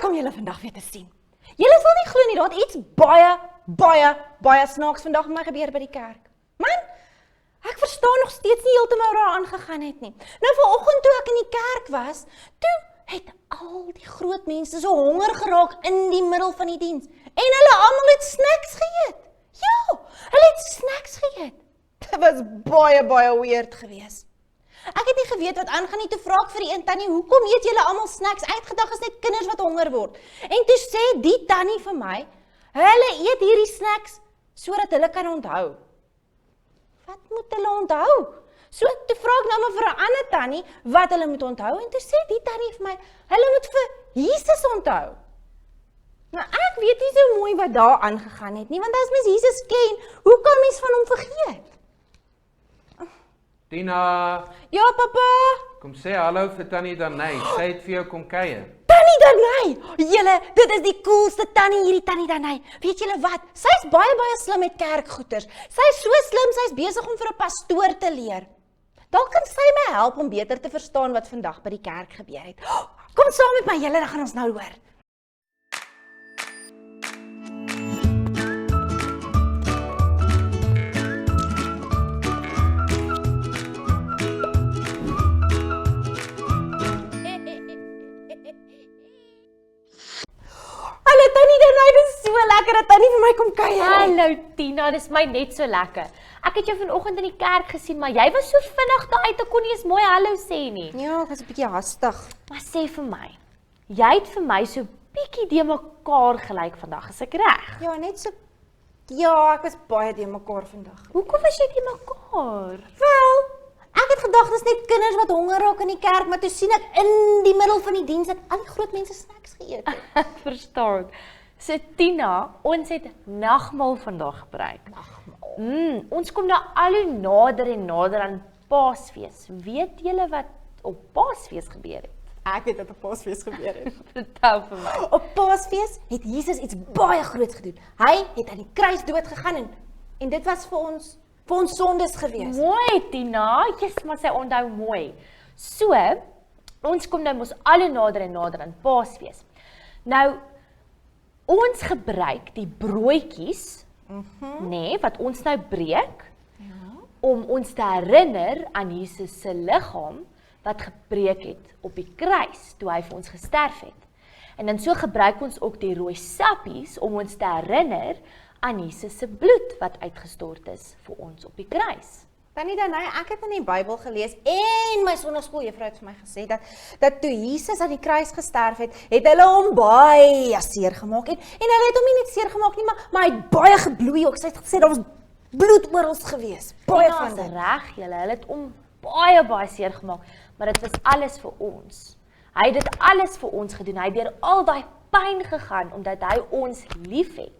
om julle vandag weer te sien. Julle sal nie glo nie, daar het iets baie snaaks vandag met my gebeur by die kerk. Man, ek verstaan nog steeds nie heeltemal waar daar aangegaan het nie. Nou vanoggend toe ek in die kerk was, toe het al die groot mense so honger geraak in die middel van die diens. En hulle almal het snacks geëet. Ja, hulle het snacks geëet. Dit was baie weird geweest. Ek het nie geweet wat aangaan nie, toe vra ek vir die een tannie, hoekom eet julle almal snacks? Uitgedag is net kinders wat honger word. En toe sê die tannie vir my, hulle eet hierdie snacks sodat hulle kan onthou. Wat moet hulle onthou? So toe vra ek nou maar vir 'n ander tannie wat hulle moet onthou en toe sê die tannie vir my, hulle moet vir Jesus onthou. Nou ek weet nie so mooi wat daar aangegaan het nie, want as mens Jesus ken, hoe kan mens van hom vergeet? Tina, Ja, papa. kom sê hallo vir Tannie Danai. Sy het vir jou kom kuier. Tannie Danai! Julle, dit is die coolste tannie, hierdie Tannie Danai. Weet julle wat? Sy's baie slim met kerkgoeders. Sy's so slim, sy's besig om vir 'n pastoor te leer. Dalk kan sy my help om beter te verstaan wat vandag by die kerk gebeur het. Kom saam met my, julle, dan gaan ons nou hoor. Hallo Tannie Danai, dit is so lekker dat Tannie vir my kom kuier. Hallo Tina, dis my net so lekker. Ek het jou vanoggend in die kerk gesien, maar jy was so vinnig daar uit, ek kon nie eens mooi hallo sê nie. Ja, ek was 'n bietjie hastig. Maar sê vir my, jy het vir my so bietjie de mekaar gelyk vandag, is ek reg? Ja, net so. Ja, ek was baie de mekaar vandag. Hoekom was jy de mekaar? Wel, ek het gedag dis net kinders wat honger raak in die kerk, maar toe sien ek in die middel van die diens dat al die groot mense snacks geëet het. Ek verstaan. So Tina, ons het nagmaal vandag gebruik. Ons kom nou al hoe nader en nader aan Paasfees. Weet julle wat op Paasfees gebeur het? Ek weet wat op Paasfees gebeur het. Vertel vir my. Op Paasfees het Jesus iets baie groots gedoen. Hy het aan die kruis dood gegaan en dit was vir ons sondes gewees. Mooi Tina, yes, maar sy onthou mooi. So, ons kom nou mos al hoe nader en nader aan Paasfees. Nou, ons gebruik die broodjies, wat ons nou breek, om ons te herinner aan Jesus se liggaam wat gebreek het op die kruis toe hy vir ons gesterf het. En dan so gebruik ons ook die rooi sappies om ons te herinner aan Jesus se bloed wat uitgestort is vir ons op die kruis. Tannie Danai, ek het in die Bybel gelees en my sonnaskooljuffrou het vir my gesê dat toe Jesus aan die kruis gesterf het hulle hom baie seer gemaak en hulle het hom nie net seer gemaak nie, maar hy het baie gebloei ook. Sy het gesê daar was bloed oral gewees. Baie van dit. Reg, hulle het hom baie seer gemaak, maar dit was alles vir ons. Hy het dit alles vir ons gedoen. Hy het deur al daai pyn gegaan omdat hy ons liefhet.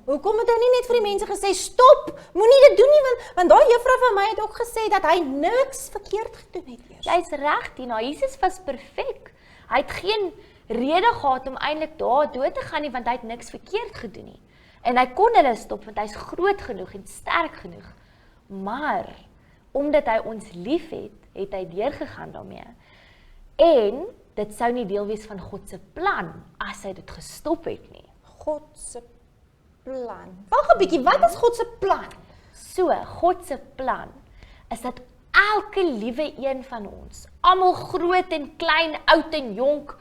Hoekom het hy nie net vir die mense gesê, stop, moenie dit doen nie, want daai juffrou van my het ook gesê dat hy niks verkeerd gedoen het eers. Jy's reg, Tina, Jesus was perfek. Hy het geen rede gehad om eintlik daar dood te gaan nie, want hy het niks verkeerd gedoen nie. En hy kon hulle stop, want hy's groot genoeg en sterk genoeg. Maar, omdat hy ons liefhet, het hy deurgegaan daarmee. En, dit sou nie deel wees van God se plan, as hy dit gestop het nie. God se plan. Wag 'n bietjie, wat is God se plan? So, God se plan is dat elke liewe een van ons, almal groot en klein, oud en jonk,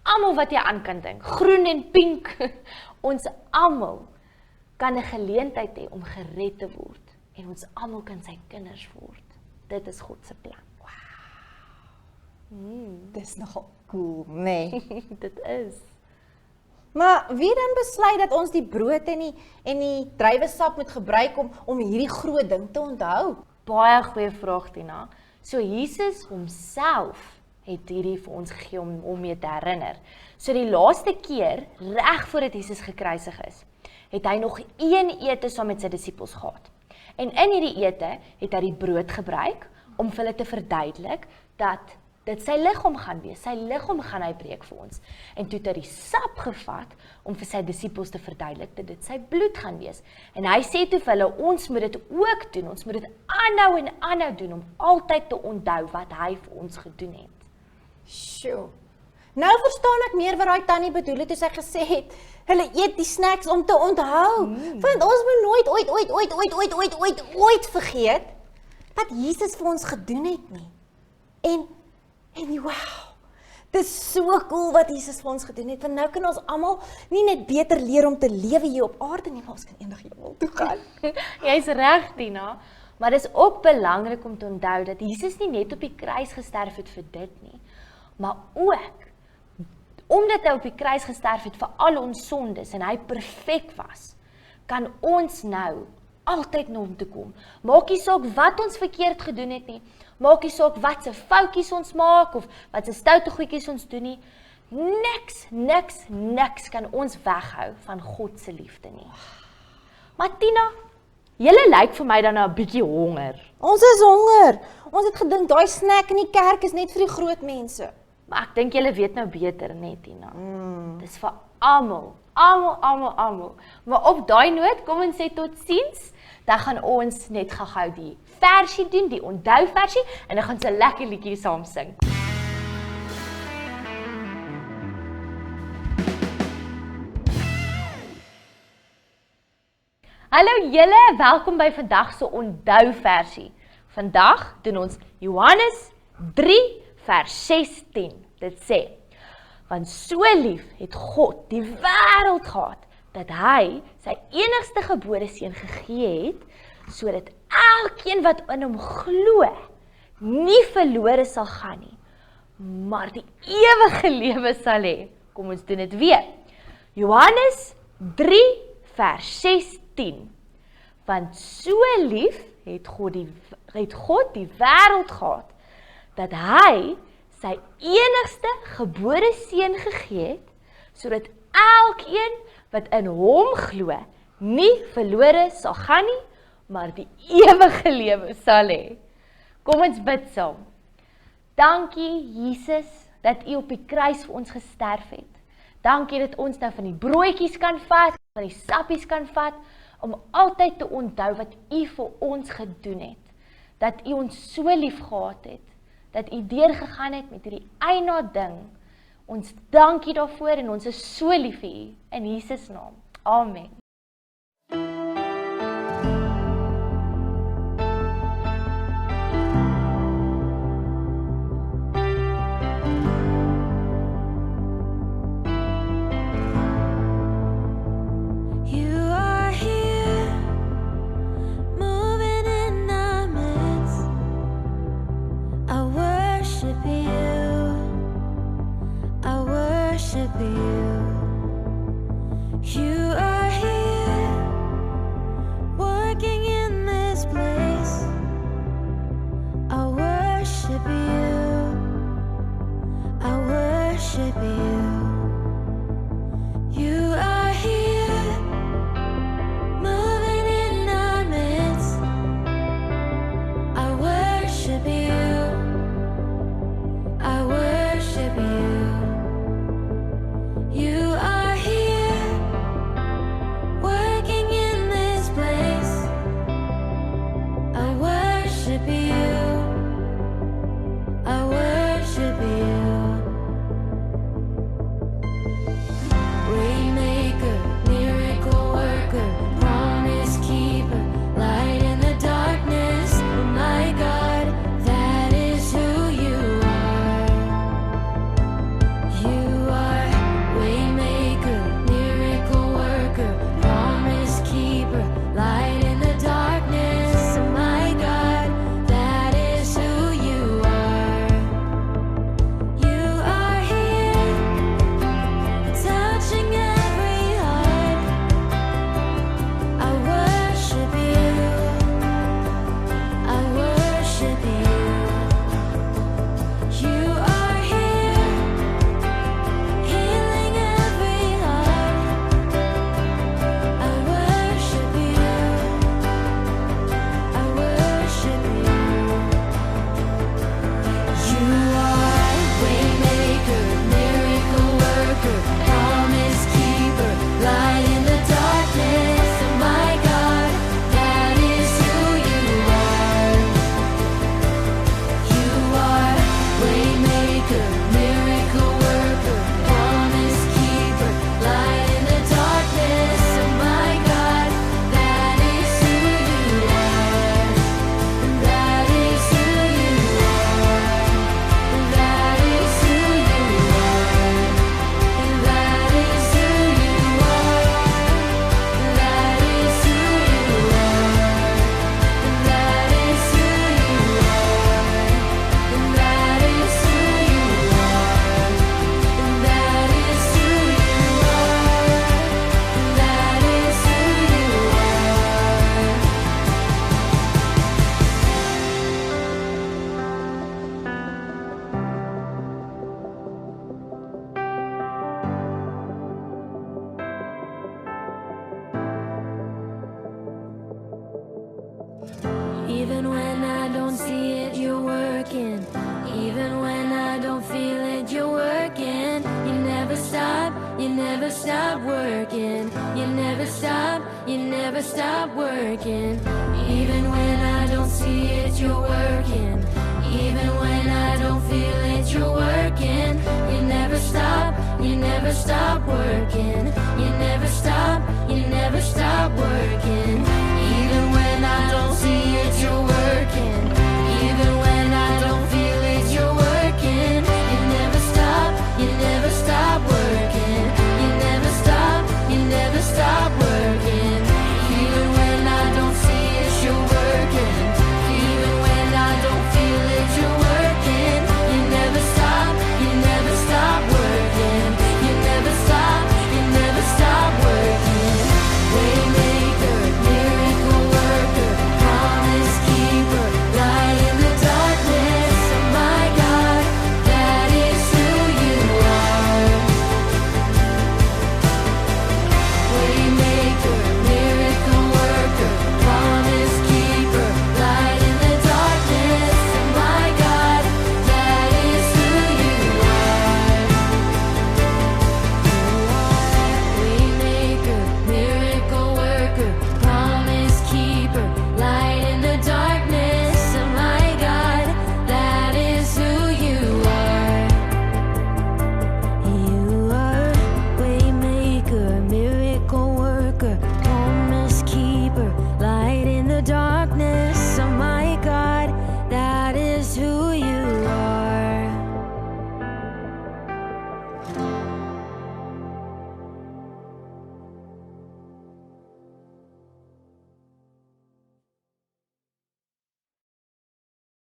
almal wat jy aan kan dink, groen en pink, ons almal kan 'n geleentheid hê om gered te word en ons almal kan sy kinders word. Dit is God se plan. Dis nogal cool, nee. Dit is. Maar wie dan besluit dat ons die brood en die druiwesap moet gebruik om hierdie groot ding te onthou? Baie goeie vraag, Tina. So Jesus homself het hierdie vir ons gegee om mee te herinner. So die laaste keer, reg voordat Jesus gekruisig is, het hy nog een ete saam met sy disippels gehad. En in hierdie ete het hy die brood gebruik om vir hulle te verduidelik dat dit sy liggaam gaan wees. Sy liggaam gaan hy breek vir ons. En toe het hy die sap gevat om vir sy disippels te verduidelik dat dit sy bloed gaan wees. En hy sê toe vir hulle, ons moet dit ook doen. Ons moet dit aanhou en aanhou doen om altyd te onthou wat hy vir ons gedoen het. Sjoe. Nou verstaan ek meer wat daai tannie bedoel het toe sy gesê het, hulle eet die snacks om te onthou. Want ons moet nooit ooit vergeet wat Jesus vir ons gedoen het nie. En wow. Dit is so cool wat Jesus vir ons gedoen het, want nou kan ons almal nie net beter leer om te lewe hier op aarde nie, maar ons kan eendag hemel toe gaan. Jy's reg, Tina. Maar dis ook belangrik om te onthou dat Jesus nie net op die kruis gesterf het vir dit nie, maar ook omdat hy op die kruis gesterf het vir al ons sondes en hy perfek was, kan ons nou altyd na hom toe kom. Maak nie saak wat ons verkeerd gedoen het nie, maak nie saak wat se foutjies ons maak of wat se stoute goedjies ons doen nie. Niks kan ons weghou van God se liefde nie. Maar Tina, julle lyk vir my dan nou 'n bietjie honger. Ons is honger. Ons het gedink daai snack in die kerk is net vir die groot mense. Maar ek dink julle weet nou beter, net Tina. Dis vir almal. Maar op daai noot, kom ons sê totsiens. Dan gaan ons net gou die versie doen, die onthou versie, en dan gaan ons 'n lekker liedjie saam sing. Hallo julle, welkom by vandag se onthou versie. Vandag doen ons Johannes 3 vers 16. Dit sê: want so lief het God die wêreld gehad dat hy sy enigste gebore seun gegee het, sodat elkeen wat in hom glo nie verlore sal gaan nie, maar die ewige lewe sal hê. Kom ons doen dit weer. Johannes 3 vers 16. Want so lief het God die wêreld gehad dat hy sy enigste gebore seun gegee het, sodat elkeen wat in hom glo nie verlore sal gaan nie, maar die ewige lewe sal hê. Kom ons bid saam. Dankie Jesus dat U op die kruis vir ons gesterf het. Dankie dat ons nou van die broodjies kan vat, van die sappies kan vat, om altyd te onthou wat U vir ons gedoen het. Dat U ons so lief gehad het, dat U deurgegaan het met hierdie eina ding. Ons dankie daarvoor en ons is so lief vir U. In Jesus naam. Amen. stop working. You never stop working. Even when I don't see it, you're working. Even when I don't feel it, you're working. You never stop working. You never